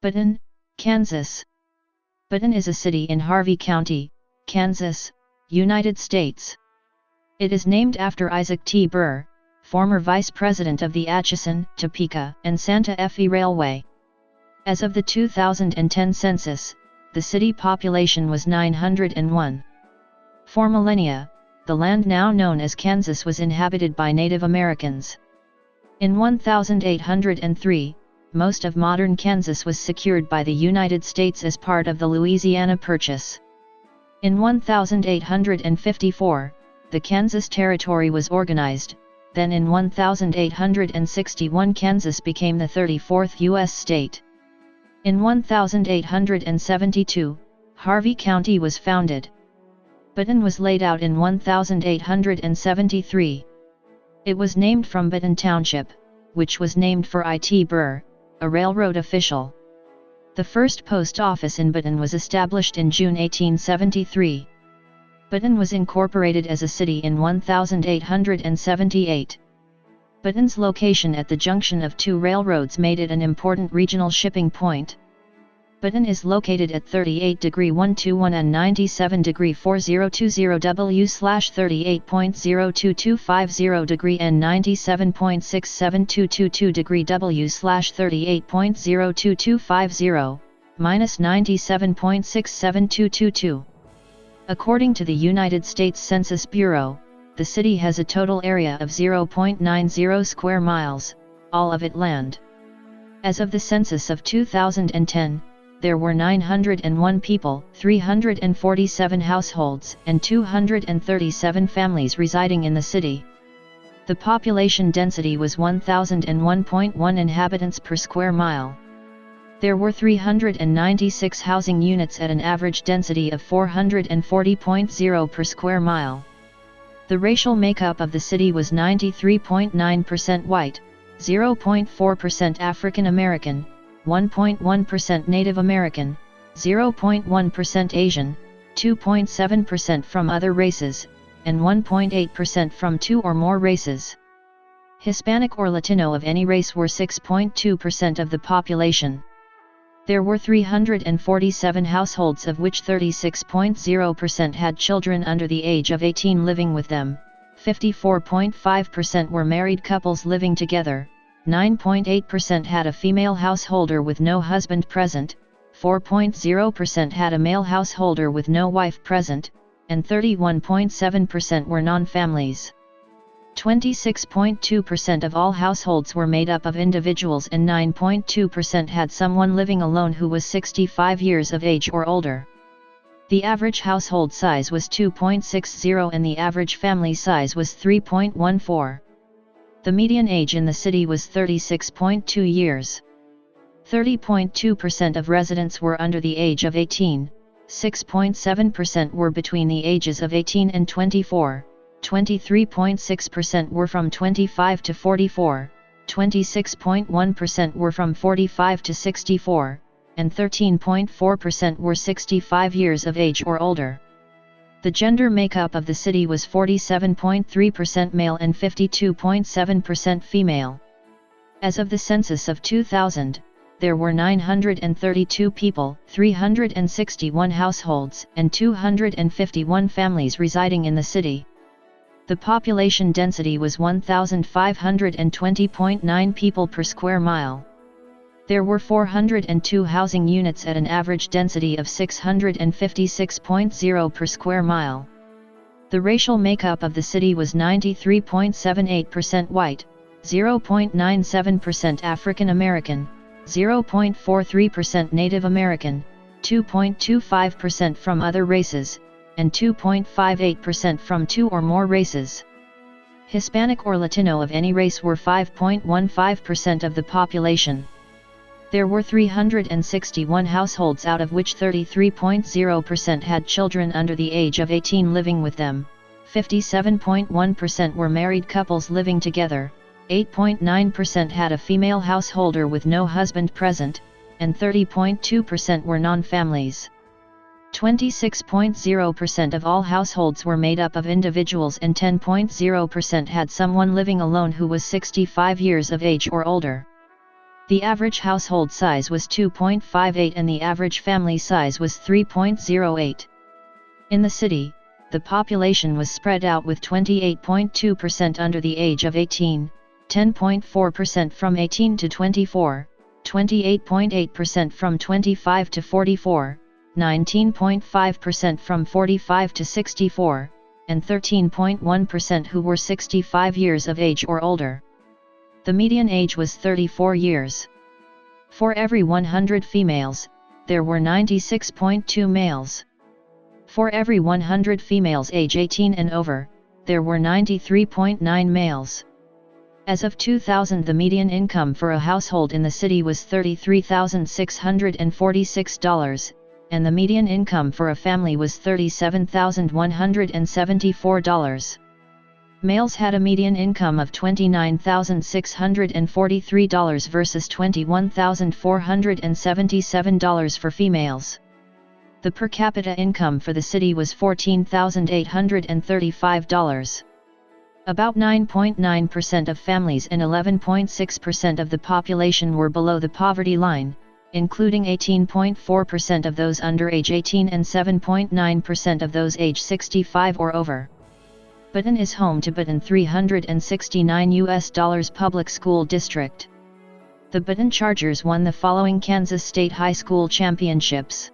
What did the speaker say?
Burrton, Kansas. Burrton is a city in Harvey County, Kansas, United States. It is named after Isaac T. Burr, former vice president of the Atchison, Topeka, and Santa Fe Railway. As of the 2010 census, the city population was 901. For millennia, the land now known as Kansas was inhabited by Native Americans. In 1803, most of modern Kansas was secured by the United States as part of the Louisiana Purchase. In 1854, the Kansas Territory was organized. Then in 1861 Kansas became the 34th U.S. state. In 1872, Harvey County was founded. Burrton was laid out in 1873. It was named from Burrton Township, which was named for I.T. Burr, a railroad official. The first post office in Burrton was established in June 1873. Burrton was incorporated as a city in 1878. Burrton's location at the junction of two railroads made it an important regional shipping point. Burrton is located at 38°121 and 97°4020 W/38.02250° and 97.67222° W/38.02250, -97.67222. According to the United States Census Bureau, the city has a total area of 0.90 square miles, all of it land. As of the census of 2010, there were 901 people, 347 households, and 237 families residing in the city. The population density was 1,001.1 inhabitants per square mile. There were 396 housing units at an average density of 440.0 per square mile. The racial makeup of the city was 93.9% white, 0.4% African American, 1.1% Native American, 0.1% Asian, 2.7% from other races, and 1.8% from two or more races. Hispanic or Latino of any race were 6.2% of the population. There were 347 households, of which 36.0% had children under the age of 18 living with them, 54.5% were married couples living together, 9.8% had a female householder with no husband present, 4.0% had a male householder with no wife present, and 31.7% were non-families. 26.2% of all households were made up of individuals and 9.2% had someone living alone who was 65 years of age or older. The average household size was 2.60 and the average family size was 3.14. The median age in the city was 36.2 years. 30.2% of residents were under the age of 18, 6.7% were between the ages of 18 and 24, 23.6% were from 25 to 44, 26.1% were from 45 to 64, and 13.4% were 65 years of age or older. The gender makeup of the city was 47.3% male and 52.7% female. As of the census of 2000, there were 932 people, 361 households, and 251 families residing in the city. The population density was 1,520.9 people per square mile. There were 402 housing units at an average density of 656.0 per square mile. The racial makeup of the city was 93.78% white, 0.97% African American, 0.43% Native American, 2.25% from other races, and 2.58% from two or more races. Hispanic or Latino of any race were 5.15% of the population. There were 361 households, out of which 33.0% had children under the age of 18 living with them, 57.1% were married couples living together, 8.9% had a female householder with no husband present, and 30.2% were non-families. 26.0% of all households were made up of individuals and 10.0% had someone living alone who was 65 years of age or older. The average household size was 2.58 and the average family size was 3.08. In the city, the population was spread out with 28.2% under the age of 18, 10.4% from 18 to 24, 28.8% from 25 to 44, 19.5% from 45 to 64, and 13.1% who were 65 years of age or older. The median age was 34 years. For every 100 females, there were 96.2 males. For every 100 females age 18 and over, there were 93.9 males. As of 2000, the median income for a household in the city was $33,646, and the median income for a family was $37,174. Males had a median income of $29,643 versus $21,477 for females. The per capita income for the city was $14,835. About 9.9% of families and 11.6% of the population were below the poverty line, including 18.4% of those under age 18 and 7.9% of those age 65 or over. Burrton is home to Burrton $369 public school district. The Burrton Chargers won the following Kansas State High School championships.